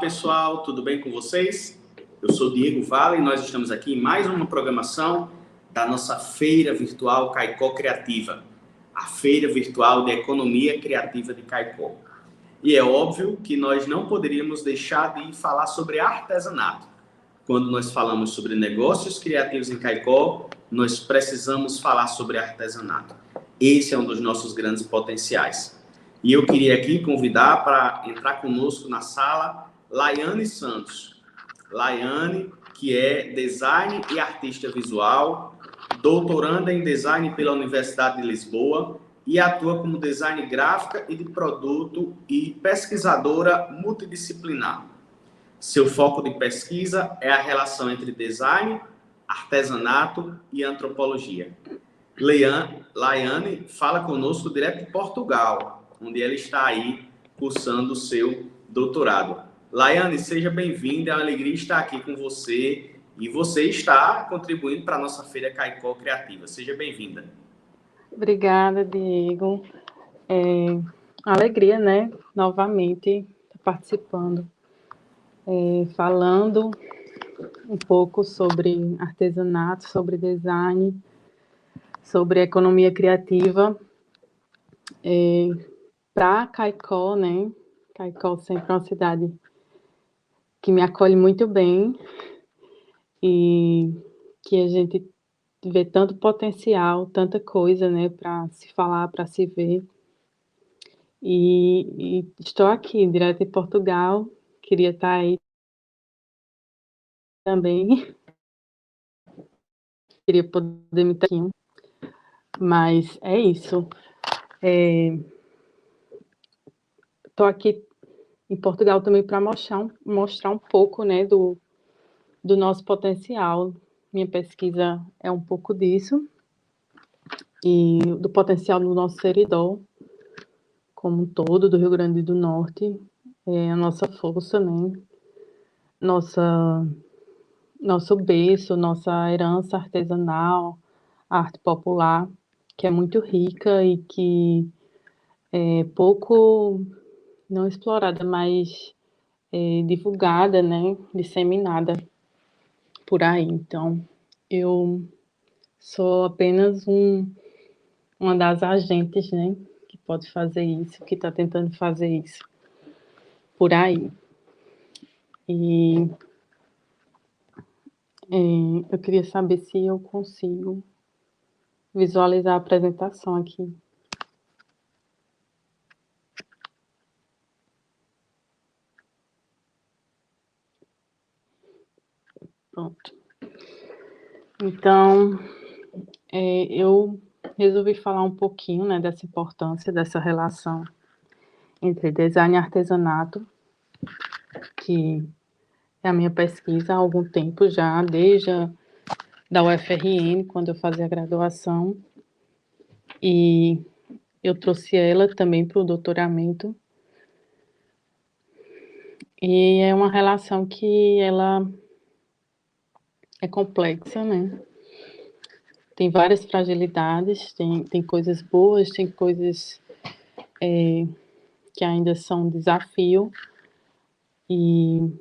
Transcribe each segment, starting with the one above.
pessoal, tudo bem com vocês? Eu sou Diego Vale e nós estamos aqui em mais uma programação da nossa Feira Virtual Caicó Criativa, a Feira Virtual de Economia Criativa de Caicó. E é óbvio que nós não poderíamos deixar de falar sobre artesanato. Quando nós falamos sobre negócios criativos em Caicó, nós precisamos falar sobre artesanato. Esse é um dos nossos grandes potenciais. E eu queria aqui convidar para entrar conosco na sala Laiane Santos. Laiane, que é design e artista visual, doutoranda em design pela Universidade de Lisboa e atua como design gráfica e de produto e pesquisadora multidisciplinar. Seu foco de pesquisa é a relação entre design, artesanato e antropologia. Laiane fala conosco direto de Portugal, onde ela está aí cursando o seu doutorado. Laiane, seja bem-vinda, é uma alegria estar aqui com você e você está contribuindo para a nossa Feira Caicó Criativa. Seja bem-vinda. Obrigada, Diego. Alegria, né? Novamente participando, falando um pouco sobre artesanato, sobre design, sobre economia criativa. Para Caicó, né? Caicó sempre é uma cidade que me acolhe muito bem e que a gente vê tanto potencial, tanta coisa, né, para se falar, para se ver. E estou aqui, direto de Portugal, queria estar aí também, queria poder me estar aqui, mas é isso. Estou aqui em Portugal também para mostrar um pouco, né, do nosso potencial. Minha pesquisa é um pouco disso, e do potencial do nosso seridó, como um todo, do Rio Grande do Norte, a nossa força, né? Nosso berço, nossa herança artesanal, arte popular, que é muito rica e que é pouco, não explorada, mas divulgada, né? Disseminada por aí. Então, eu sou apenas uma das agentes, né? Que pode fazer isso, que está tentando fazer isso por aí. E eu queria saber se eu consigo visualizar a apresentação aqui. Pronto. Então, eu resolvi falar um pouquinho, né, dessa importância, dessa relação entre design e artesanato, que é a minha pesquisa há algum tempo já, desde da UFRN, quando eu fazia a graduação, e eu trouxe ela também para o doutoramento, e é uma relação que ela é complexa, né? Tem várias fragilidades, tem coisas boas, tem coisas que ainda são um desafio, e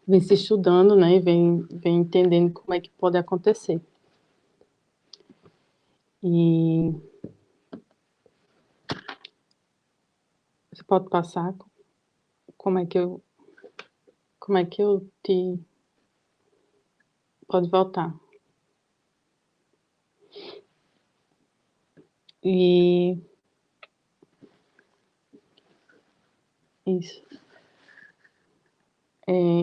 vem se estudando, né, vem entendendo como é que pode acontecer. E você pode passar como é que eu te... Pode voltar. E isso.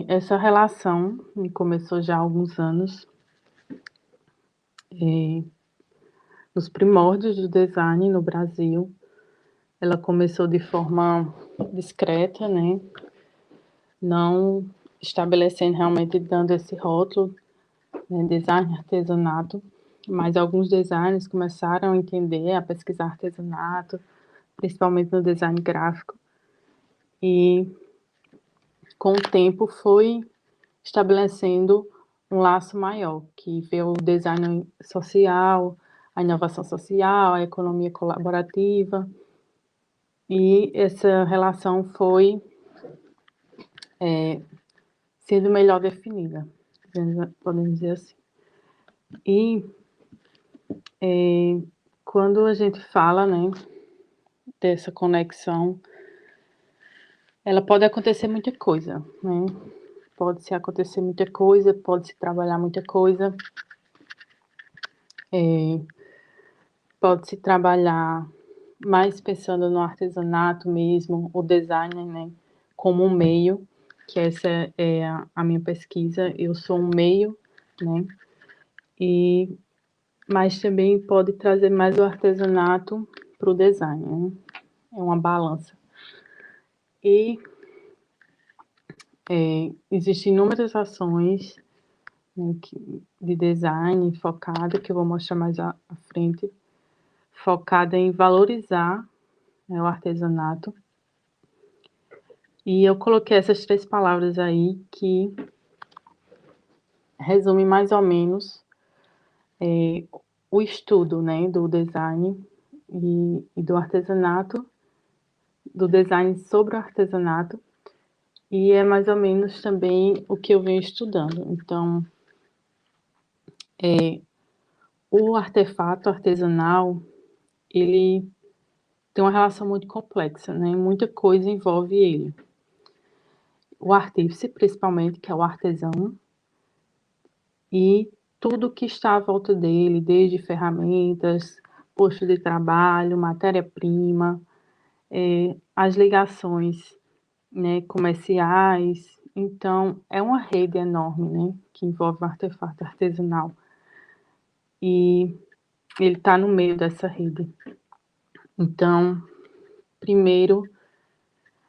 Essa relação começou já há alguns anos, nos primórdios do design no Brasil. Ela começou de forma discreta, né? Não estabelecendo realmente, dando esse rótulo, né, design artesanato, mas alguns designers começaram a entender, a pesquisar artesanato, principalmente no design gráfico, e com o tempo foi estabelecendo um laço maior, que vê o design social, a inovação social, a economia colaborativa, e essa relação foi sendo melhor definida, podemos dizer assim. E quando a gente fala, né, dessa conexão, ela pode acontecer muita coisa, né? Pode-se acontecer muita coisa, pode-se trabalhar muita coisa, pode-se trabalhar mais pensando no artesanato mesmo, o design, né, como um meio, que essa é a minha pesquisa. Eu sou um meio, né, mas também pode trazer mais o artesanato para o design, né? É uma balança. E existem inúmeras ações, né, de design focada, que eu vou mostrar mais à frente, focada em valorizar, né, o artesanato. E eu coloquei essas 3 palavras aí que resume mais ou menos o estudo, né, do design e do artesanato, do design sobre o artesanato, e é mais ou menos também o que eu venho estudando. Então, o artefato artesanal, ele tem uma relação muito complexa, né? Muita coisa envolve ele. O artífice, principalmente, que é o artesão, e tudo que está à volta dele, desde ferramentas, posto de trabalho, matéria-prima, as ligações, né, comerciais. Então, é uma rede enorme, né, que envolve o artefato artesanal. E ele está no meio dessa rede. Então, primeiro,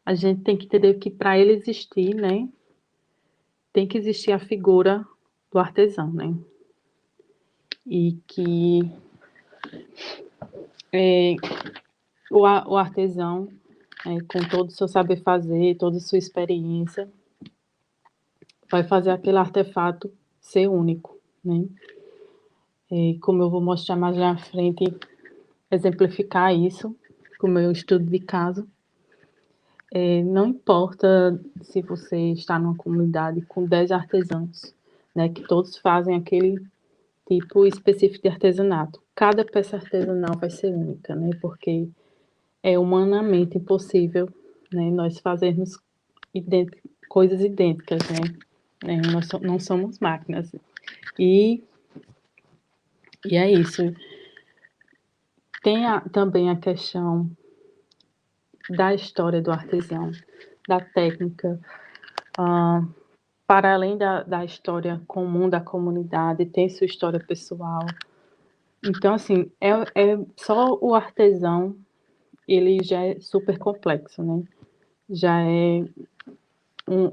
a gente tem que entender que para ele existir, né, tem que existir a figura do artesão, né? E que o artesão, com todo o seu saber fazer, toda a sua experiência, vai fazer aquele artefato ser único, né? E como eu vou mostrar mais na frente, exemplificar isso com o meu estudo de caso. Não importa se você está numa comunidade com 10 artesãos, né, que todos fazem aquele tipo específico de artesanato. Cada peça artesanal vai ser única, né, porque é humanamente impossível, né, nós fazermos coisas idênticas, né, nós não somos máquinas. E é isso. Tem também a questão da história do artesão, da técnica, para além da história comum da comunidade, tem sua história pessoal. Então, assim, só o artesão, ele já é super complexo, né?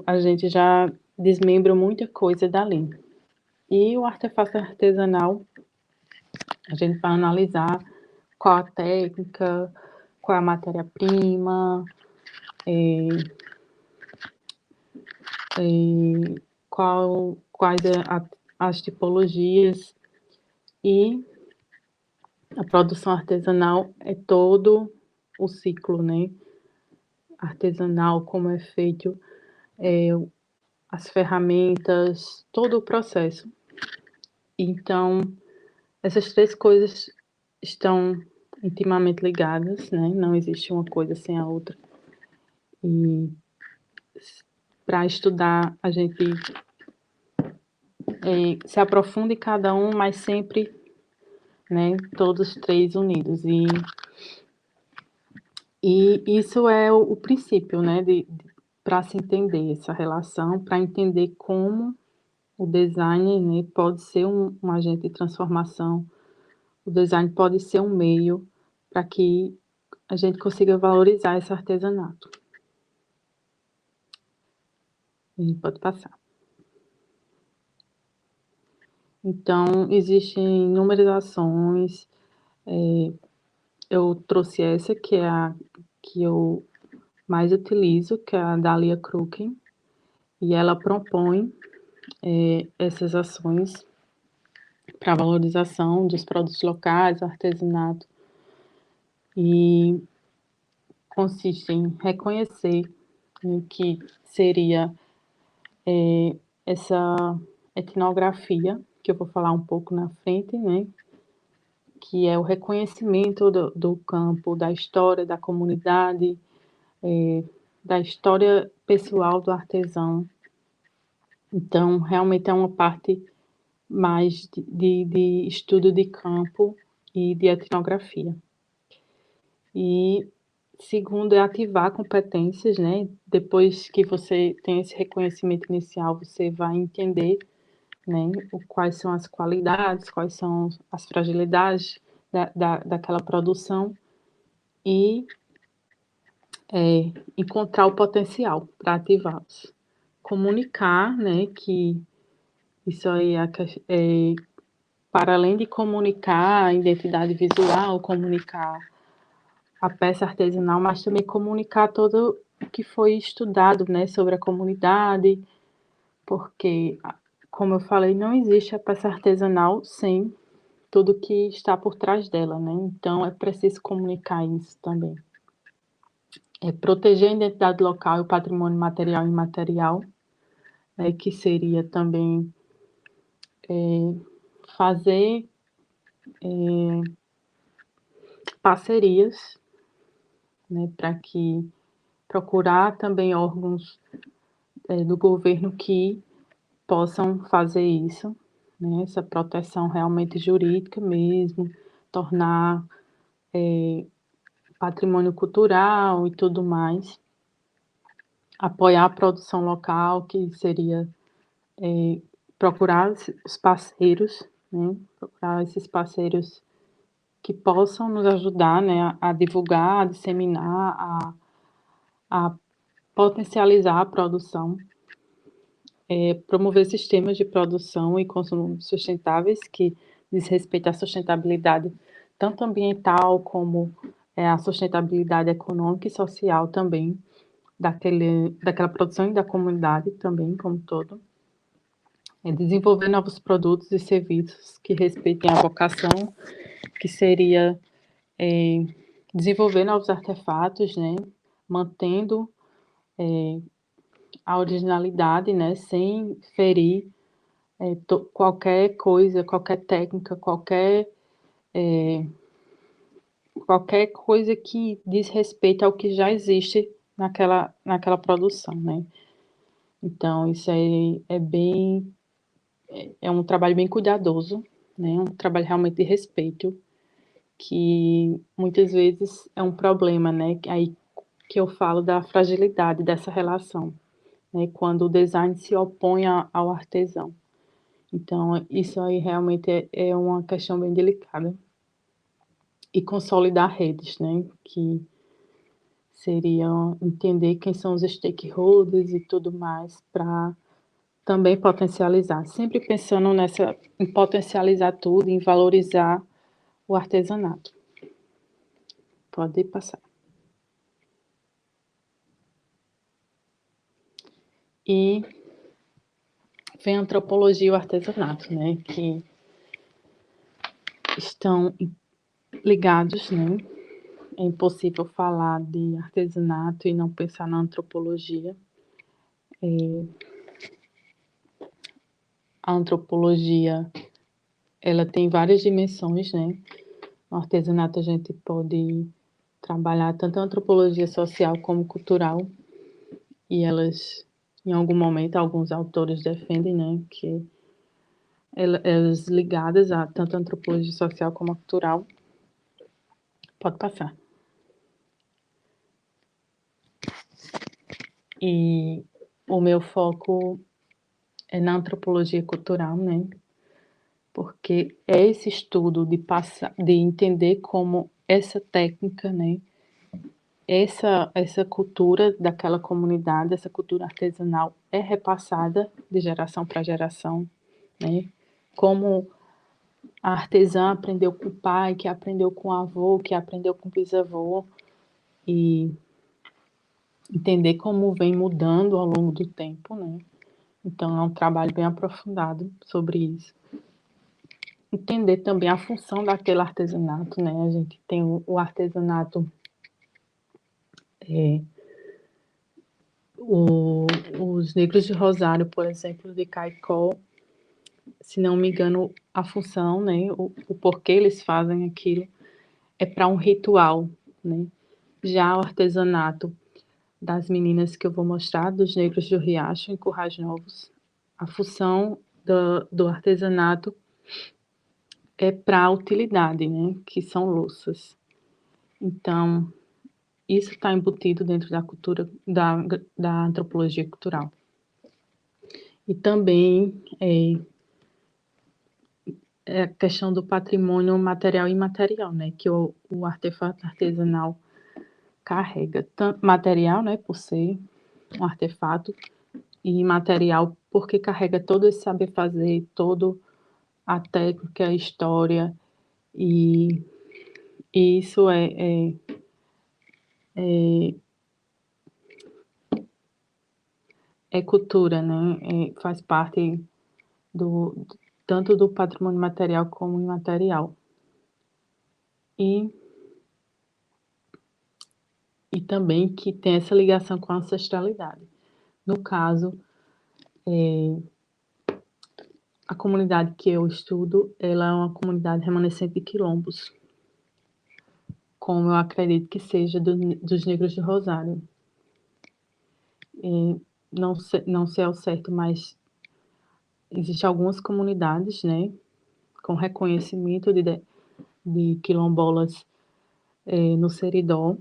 A gente já desmembra muita coisa dali. E o artefato artesanal, a gente vai analisar qual a técnica, qual a matéria-prima, quais as tipologias, e a produção artesanal é todo o ciclo, né? Artesanal, como é feito, as ferramentas, todo o processo. Então, essas 3 coisas estão intimamente ligadas, né? Não existe uma coisa sem a outra. E para estudar, a gente se aprofunda em cada um, mas sempre, né, todos 3 unidos. E isso é o princípio, né, para se entender essa relação, para entender como o design, né, pode ser um agente de transformação, o design pode ser um meio para que a gente consiga valorizar esse artesanato. A gente pode passar. Então, existem inúmeras ações. Eu trouxe essa, que é a que eu mais utilizo, que é a Dahlia Crooken, e ela propõe essas ações para valorização dos produtos locais, artesanato, e consiste em reconhecer, né, que seria essa etnografia, que eu vou falar um pouco na frente, né, que é o reconhecimento do campo, da história da comunidade, da história pessoal do artesão. Então, realmente é uma parte mais de estudo de campo e de etnografia. E segundo é ativar competências, né? Depois que você tem esse reconhecimento inicial, você vai entender, né, quais são as qualidades, quais são as fragilidades daquela produção e encontrar o potencial para ativá-los. Comunicar, né, que isso aí para além de comunicar a identidade visual, comunicar a peça artesanal, mas também comunicar todo o que foi estudado, né, sobre a comunidade, porque, como eu falei, não existe a peça artesanal sem tudo que está por trás dela, né? Então é preciso comunicar isso também. Proteger a identidade local e o patrimônio material e imaterial, né, que seria também fazer parcerias, né, para que procurar também órgãos do governo que possam fazer isso, né, essa proteção realmente jurídica mesmo, tornar patrimônio cultural e tudo mais, apoiar a produção local, que seria procurar os parceiros, né, procurar esses parceiros que possam nos ajudar, né, a divulgar, a disseminar, a potencializar a produção, promover sistemas de produção e consumo sustentáveis que diz respeito à sustentabilidade tanto ambiental como a sustentabilidade econômica e social também daquela produção e da comunidade também como um todo. Desenvolver novos produtos e serviços que respeitem a vocação, que seria desenvolver novos artefatos, né, mantendo a originalidade, né, sem ferir qualquer coisa, qualquer técnica, qualquer coisa que diz respeito ao que já existe naquela produção, né. Então, isso aí é um trabalho bem cuidadoso, né, um trabalho realmente de respeito, que muitas vezes é um problema, né, aí que eu falo da fragilidade dessa relação, né, quando o design se opõe ao artesão. Então, isso aí realmente é uma questão bem delicada. E consolidar redes, né, que seriam entender quem são os stakeholders e tudo mais, para também potencializar. Sempre pensando em potencializar tudo, em valorizar o artesanato. Pode passar. E vem a antropologia e o artesanato, né, que estão ligados, né? É impossível falar de artesanato e não pensar na antropologia. A antropologia, ela tem várias dimensões, né? No artesanato a gente pode trabalhar tanto a antropologia social como cultural, e elas, em algum momento, alguns autores defendem, né, que elas ligadas a tanto a antropologia social como a cultural. Pode passar. E o meu foco é na antropologia cultural, né? Porque é esse estudo de entender como essa técnica, né? Essa cultura daquela comunidade, essa cultura artesanal é repassada de geração para geração, né? Como a artesã aprendeu com o pai, que aprendeu com o avô, que aprendeu com o bisavô, e entender como vem mudando ao longo do tempo, né? Então, é um trabalho bem aprofundado sobre isso. Entender também a função daquele artesanato, né? A gente tem o artesanato Os negros de Rosário, por exemplo, de Caicó, se não me engano, a função, né, o porquê eles fazem aquilo é para um ritual, né? Já o artesanato das meninas que eu vou mostrar, dos negros do Riacho, em Currais Novos, a função do artesanato é para a utilidade, né? Que são louças. Então, isso está embutido dentro da cultura, da antropologia cultural. E também é a questão do patrimônio material e imaterial, né? Que o artefato artesanal carrega. Tanto material, né? Por ser um artefato, e material porque carrega todo esse saber fazer, todo a técnica, a história, e, e isso é cultura, né? Faz parte do, tanto do patrimônio material como imaterial. E, e também que tem essa ligação com a ancestralidade. No caso, a comunidade que eu estudo, ela é uma comunidade remanescente de quilombos, como eu acredito que seja dos negros de Rosário. Não sei ao certo, mas existem algumas comunidades, né, com reconhecimento de quilombolas no Seridó.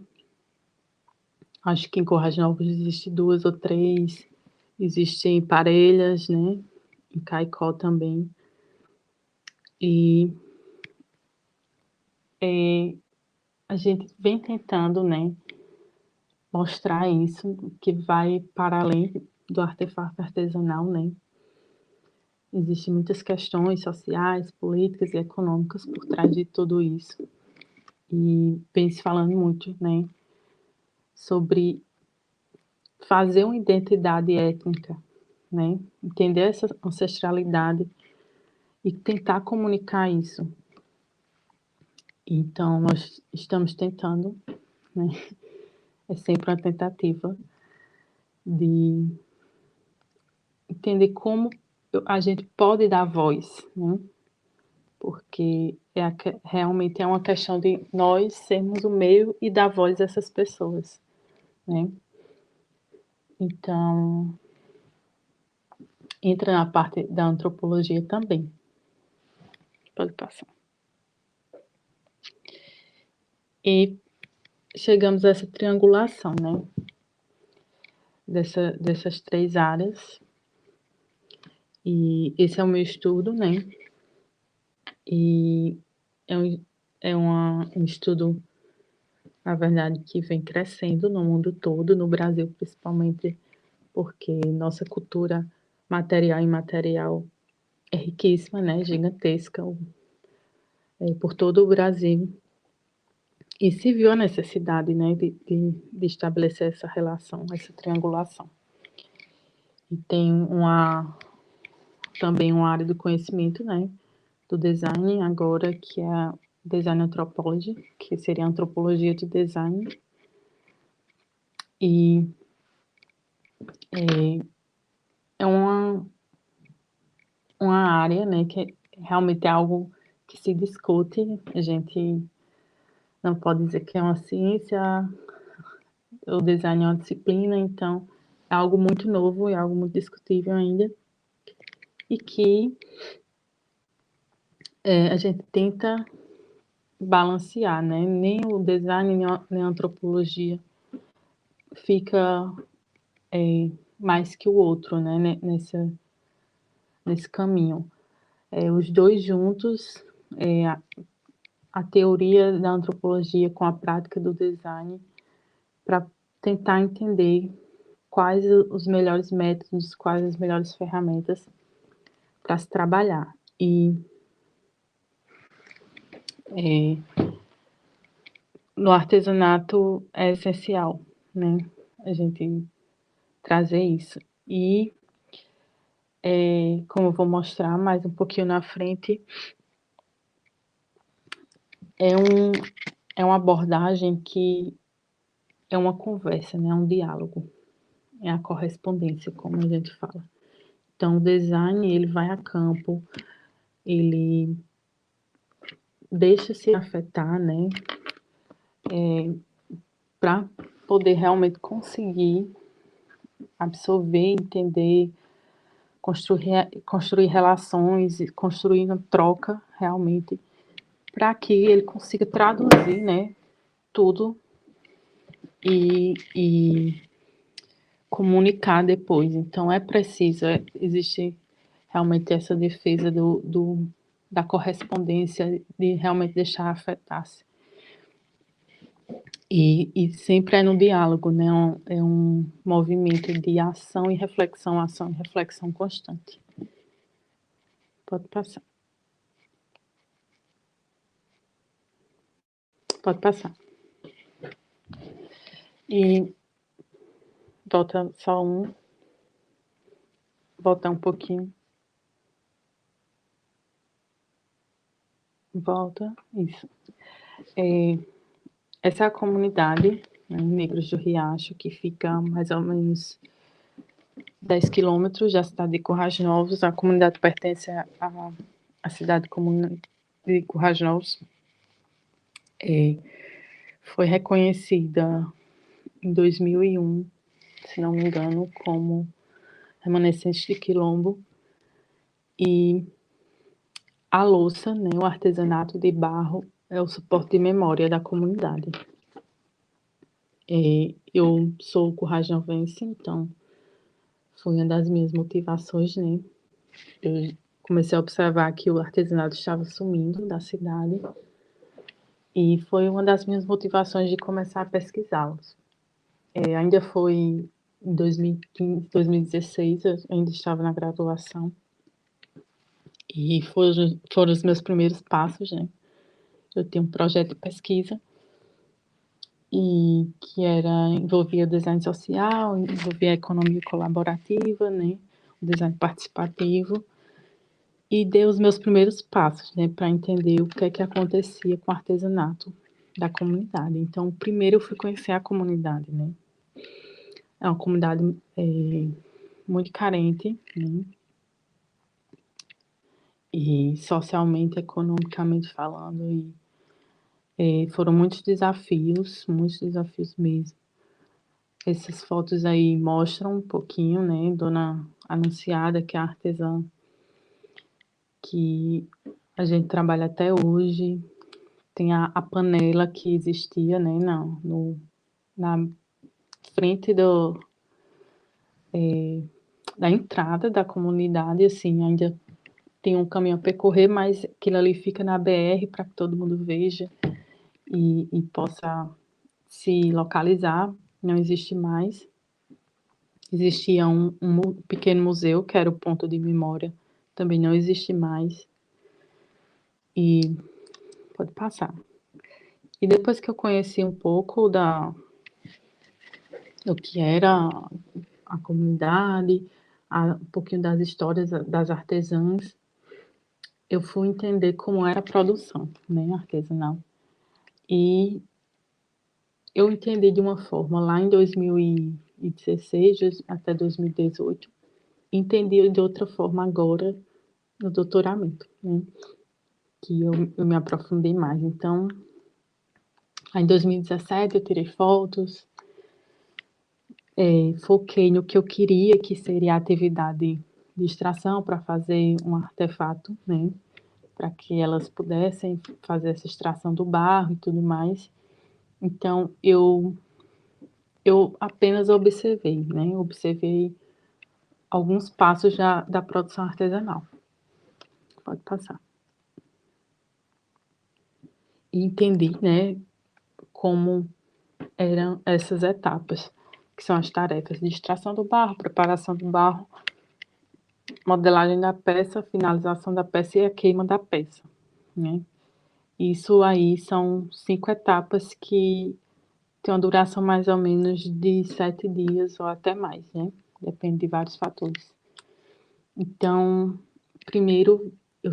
Acho que em Currais Novos existe 2 ou 3, existem Parelhas, né, em Caicó também. E a gente vem tentando, né, mostrar isso, que vai para além do artefato artesanal, né. Existem muitas questões sociais, políticas e econômicas por trás de tudo isso. E vem se falando muito, né, sobre fazer uma identidade étnica, né, entender essa ancestralidade e tentar comunicar isso. Então, nós estamos tentando, né, é sempre uma tentativa de entender como a gente pode dar voz, né, porque realmente é uma questão de nós sermos o meio e dar voz a essas pessoas, né. Então, entra na parte da antropologia também. Pode passar. E chegamos a essa triangulação, né, dessas 3 áreas, e esse é o meu estudo, né, e um estudo, na verdade, que vem crescendo no mundo todo, no Brasil principalmente, porque nossa cultura material e imaterial é riquíssima, né, gigantesca, por todo o Brasil, e se viu a necessidade, né, de estabelecer essa relação, essa triangulação. E tem também uma área do conhecimento, né, do design agora, que é a Design Anthropology, que seria a antropologia de design. E é uma área, né, que realmente é algo que se discute. A gente não pode dizer que é uma ciência, o design é uma disciplina, então é algo muito novo, é algo muito discutível ainda, e que a gente tenta balancear, né? Nem o design, nem a antropologia fica mais que o outro, né? Nesse caminho. Os dois juntos, a teoria da antropologia com a prática do design, para tentar entender quais os melhores métodos, quais as melhores ferramentas para se trabalhar. E no artesanato é essencial, né? A gente trazer isso. E, como eu vou mostrar mais um pouquinho na frente, é uma abordagem que é uma conversa, né? É um diálogo. é a correspondência, como a gente fala. Então, o design, ele vai a campo, ele deixa se afetar, né, para poder realmente conseguir absorver, entender, construir relações, construir uma troca realmente, para que ele consiga traduzir, né, tudo e comunicar depois. Então, é preciso, existe realmente essa defesa da correspondência, de realmente deixar afetar-se. E sempre é no diálogo, né? É um movimento de ação e reflexão constante. Pode passar. Pode passar. E volta só um. Volta um pouquinho. Volta. Isso. Essa é a comunidade, né, Negros do Riacho, que fica mais ou menos 10 quilômetros da cidade de Currais Novos. A comunidade pertence à cidade de Currais Novos. Foi reconhecida em 2001, se não me engano, como remanescente de quilombo. E a louça, né, o artesanato de barro, é o suporte de memória da comunidade. Eu sou currajnovense, então foi uma das minhas motivações, né? Eu comecei a observar que o artesanato estava sumindo da cidade e foi uma das minhas motivações de começar a pesquisá-los. Ainda foi em 2015, 2016, eu ainda estava na graduação e foram os meus primeiros passos, né? Eu tinha um projeto de pesquisa e que envolvia o design social, envolvia a economia colaborativa, né? O design participativo. E dei os meus primeiros passos, né, para entender o que é que acontecia com o artesanato da comunidade. Então, primeiro eu fui conhecer a comunidade, né? É uma comunidade muito carente, né? E socialmente, economicamente falando, foram muitos desafios mesmo. Essas fotos aí mostram um pouquinho, né, Dona Anunciada, que é a artesã que a gente trabalha até hoje. Tem a panela que existia, né, na frente da entrada da comunidade, assim, ainda tem um caminho a percorrer, mas aquilo ali fica na BR para que todo mundo veja e possa se localizar. Não existe mais. Existia um pequeno museu, que era o ponto de memória, também não existe mais. E pode passar. E depois que eu conheci um pouco do que era a comunidade, um pouquinho das histórias das artesãs, eu fui entender como era a produção, né, artesanal. E eu entendi de uma forma lá em 2016 até 2018, entendi de outra forma agora no doutoramento, né, que eu me aprofundei mais. Então, em 2017 eu tirei fotos, foquei no que eu queria, que seria a atividade de extração para fazer um artefato, né, para que elas pudessem fazer essa extração do barro e tudo mais. Então, eu apenas observei, né, observei alguns passos da produção artesanal. Pode passar. E entendi, né, como eram essas etapas, que são as tarefas de extração do barro, preparação do barro, modelagem da peça, finalização da peça e a queima da peça, né? Isso aí são 5 etapas que tem uma duração mais ou menos de 7 dias ou até mais, né? Depende de vários fatores. Então, primeiro eu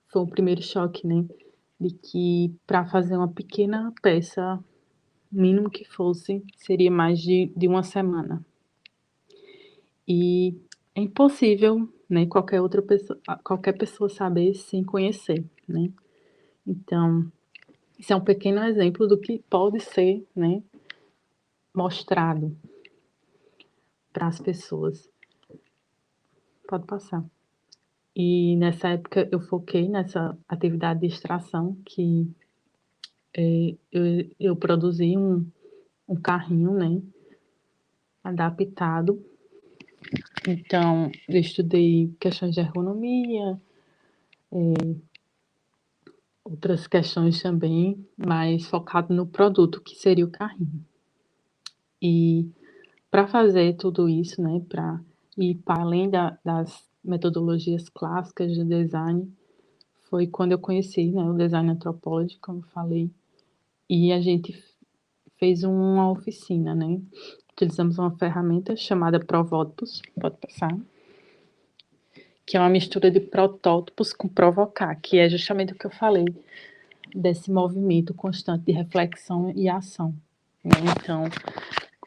foi o primeiro choque, né? De que para fazer uma pequena peça o mínimo que fosse, seria mais de uma semana. E é impossível, né, qualquer pessoa saber sem conhecer, né? Então, isso é um pequeno exemplo do que pode ser, né, mostrado para as pessoas. Pode passar. E nessa época eu foquei nessa atividade de extração que eu produzi um carrinho, né, adaptado. Então, eu estudei questões de ergonomia, outras questões também, mas focado no produto, que seria o carrinho. E para fazer tudo isso, né, para ir para além das metodologias clássicas de design, foi quando eu conheci, né, o design anthropology, como eu falei, e a gente fez uma oficina, né? Utilizamos uma ferramenta chamada Protótipos, pode passar, que é uma mistura de protótipos com provocar, que é justamente o que eu falei, desse movimento constante de reflexão e ação, né? Então,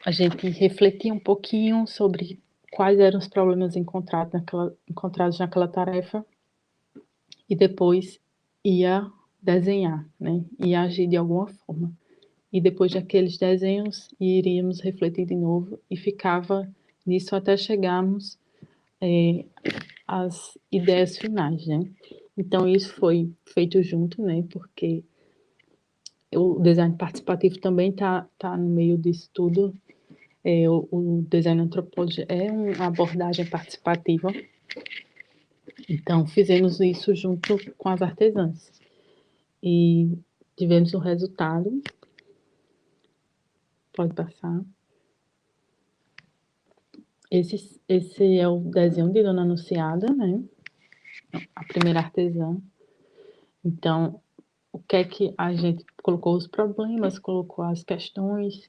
a gente refletia um pouquinho sobre quais eram os problemas encontrados naquela tarefa e depois ia desenhar, né? Ia agir de alguma forma. E depois daqueles desenhos, iríamos refletir de novo e ficava nisso até chegarmos às ideias finais, né? Então, isso foi feito junto, né? Porque o design participativo também tá no meio disso tudo. O design antropológico é uma abordagem participativa. Então, fizemos isso junto com as artesãs. E tivemos um resultado. Pode passar. Esse é o desenho de Dona Anunciada, né? A primeira artesã. Então, o que é que a gente colocou os problemas, colocou as questões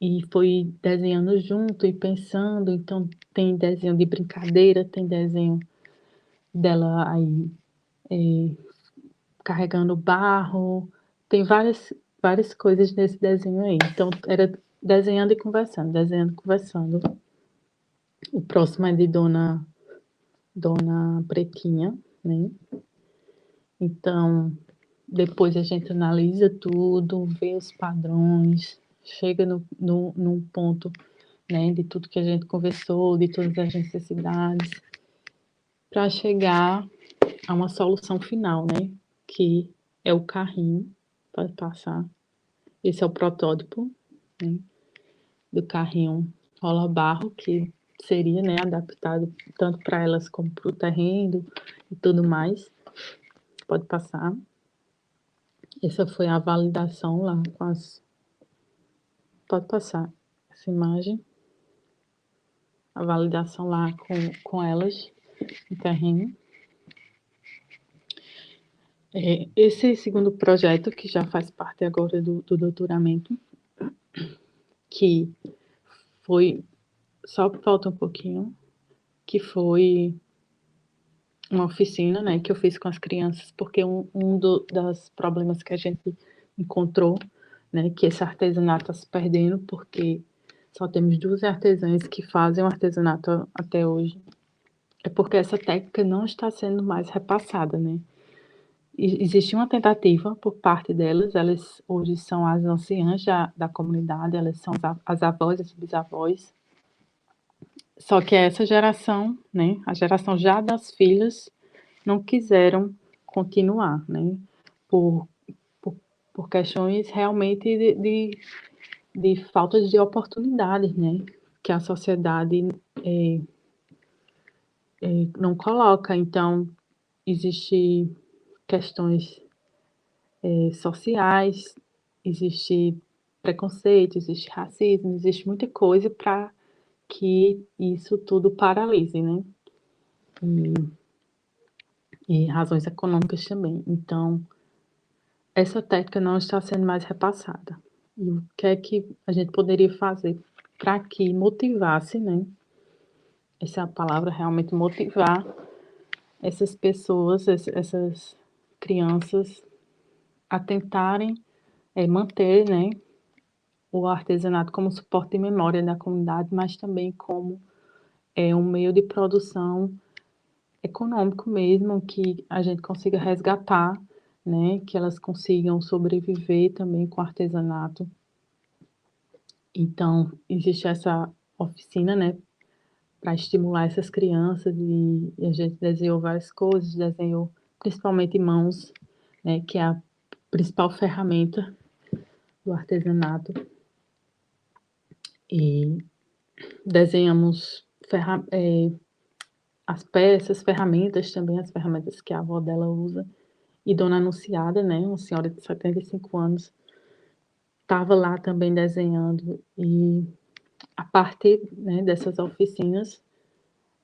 e foi desenhando junto e pensando. Então, tem desenho de brincadeira, tem desenho dela aí carregando barro, tem várias coisas nesse desenho aí. Então, era desenhando e conversando, desenhando e conversando. O próximo é de Dona Pretinha, né? Então, depois a gente analisa tudo, vê os padrões, chega num ponto, né, de tudo que a gente conversou, de todas as necessidades, para chegar a uma solução final, né, que é o carrinho, pode passar. Esse é o protótipo, né, do carrinho rola barro, que seria, né, adaptado tanto para elas como para o terreno e tudo mais. Pode passar. Essa foi a validação lá com as. Pode passar essa imagem. A validação lá com elas no terreno. Esse segundo projeto, que já faz parte agora do doutoramento, que foi. Só falta um pouquinho, que foi uma oficina, né, que eu fiz com as crianças, porque das problemas que a gente encontrou, né, que esse artesanato está se perdendo, porque só temos 2 artesãs que fazem o artesanato até hoje, é porque essa técnica não está sendo mais repassada, né. Existe uma tentativa por parte delas, elas hoje são as anciãs da comunidade, elas são as avós, as bisavós, só que essa geração, né, a geração já das filhas, não quiseram continuar, né? Por, por, por questões realmente de falta de oportunidades, né? Que a sociedade não coloca. Então, existem questões sociais, existe preconceito, existe racismo, existe muita coisa para que isso tudo paralise, né? E razões econômicas também. Então, essa técnica não está sendo mais repassada. E o que é que a gente poderia fazer para que motivasse, né? Essa é a palavra, realmente motivar essas pessoas, essas crianças a tentarem manter, né? o artesanato como suporte de memória da comunidade, mas também como um meio de produção econômico mesmo, que a gente consiga resgatar, né, que elas consigam sobreviver também com artesanato. Então, existe essa oficina, né, para estimular essas crianças e a gente desenhou várias coisas, desenhou principalmente mãos, né, que é a principal ferramenta do artesanato. E desenhamos as peças, ferramentas também, as ferramentas que a avó dela usa. E Dona Anunciada, né, uma senhora de 75 anos, estava lá também desenhando. E a partir, né, dessas oficinas,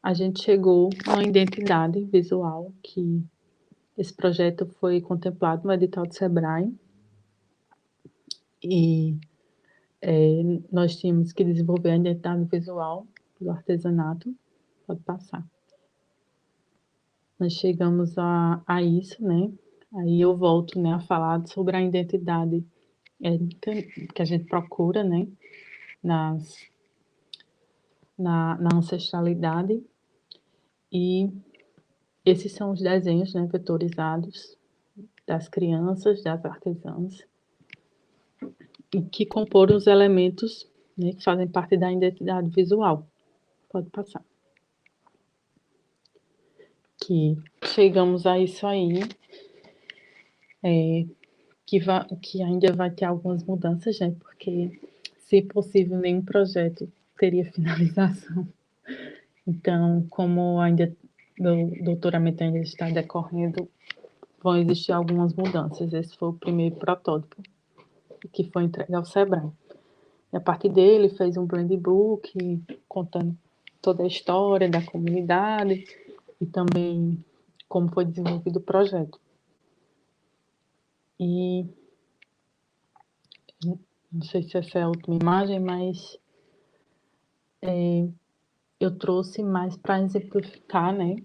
a gente chegou a uma identidade visual, que esse projeto foi contemplado no edital do Sebrae. E nós tínhamos que desenvolver a identidade visual do artesanato. Pode passar. Nós chegamos a isso, né? Aí eu volto, né, a falar sobre a identidade étnica que a gente procura, né, na ancestralidade. E esses são os desenhos, né, vetorizados das crianças, das artesãs, e que compõem os elementos, né, que fazem parte da identidade visual. Pode passar. Que chegamos a isso aí, que ainda vai ter algumas mudanças, né? Porque, se possível, nenhum projeto teria finalização. Então, como ainda o doutoramento ainda está decorrendo, vão existir algumas mudanças. Esse foi o primeiro protótipo que foi entregue ao Sebrae. E a partir dele, fez um brand book contando toda a história da comunidade e também como foi desenvolvido o projeto. E não sei se essa é a última imagem, mas eu trouxe mais para exemplificar, né,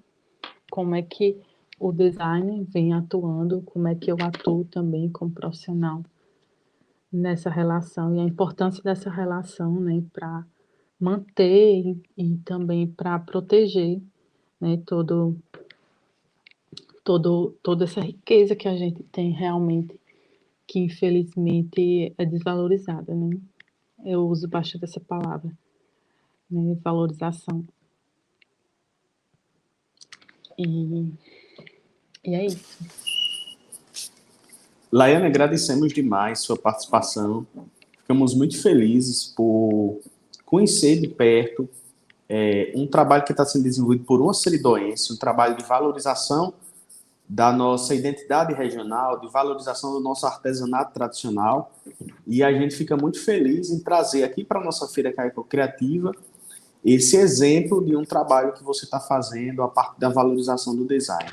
como é que o design vem atuando, como é que eu atuo também como profissional nessa relação e a importância dessa relação, né, para manter e também para proteger, né, toda essa riqueza que a gente tem realmente, que infelizmente é desvalorizada, né? Eu uso bastante essa palavra, né, valorização. E é isso. Laiane, agradecemos demais sua participação. Ficamos muito felizes por conhecer de perto um trabalho que está sendo desenvolvido por uma seridoense, um trabalho de valorização da nossa identidade regional, de valorização do nosso artesanato tradicional. E a gente fica muito feliz em trazer aqui para a nossa Feira Caicó Criativa esse exemplo de um trabalho que você está fazendo a partir da valorização do design.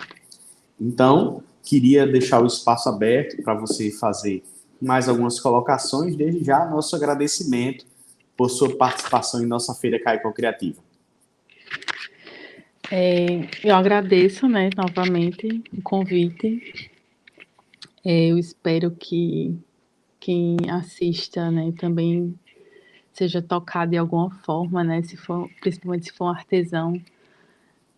Então, queria deixar o espaço aberto para você fazer mais algumas colocações. Desde já, nosso agradecimento por sua participação em nossa Feira Caicó Criativa. Eu agradeço, né, novamente o convite. Eu espero que quem assista, né, também seja tocado de alguma forma, né, principalmente se for um artesão.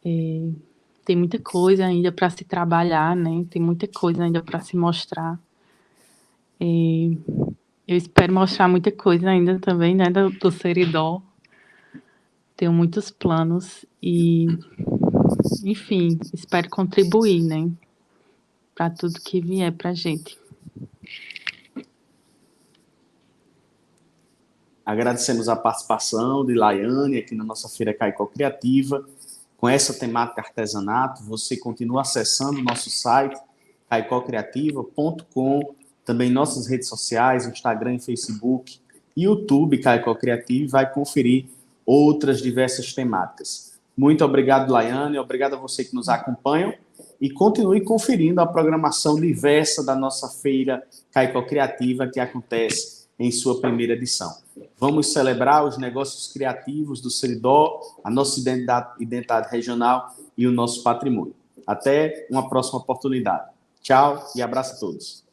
Tem muita coisa ainda para se trabalhar, né, tem muita coisa ainda para se mostrar. Eu espero mostrar muita coisa ainda também, né, do Seridó. Tenho muitos planos e, enfim, espero contribuir, né, para tudo que vier para a gente. Agradecemos a participação de Laiane aqui na nossa Feira Caicó Criativa. Com essa temática artesanato, você continua acessando o nosso site, caicócriativa.com, também nossas redes sociais, Instagram e Facebook, YouTube Caicó Criativa, e vai conferir outras diversas temáticas. Muito obrigado, Laiane, obrigado a você que nos acompanha e continue conferindo a programação diversa da nossa Feira Caicó Criativa, que acontece em sua primeira edição. Vamos celebrar os negócios criativos do Seridó, a nossa identidade regional e o nosso patrimônio. Até uma próxima oportunidade. Tchau e abraço a todos.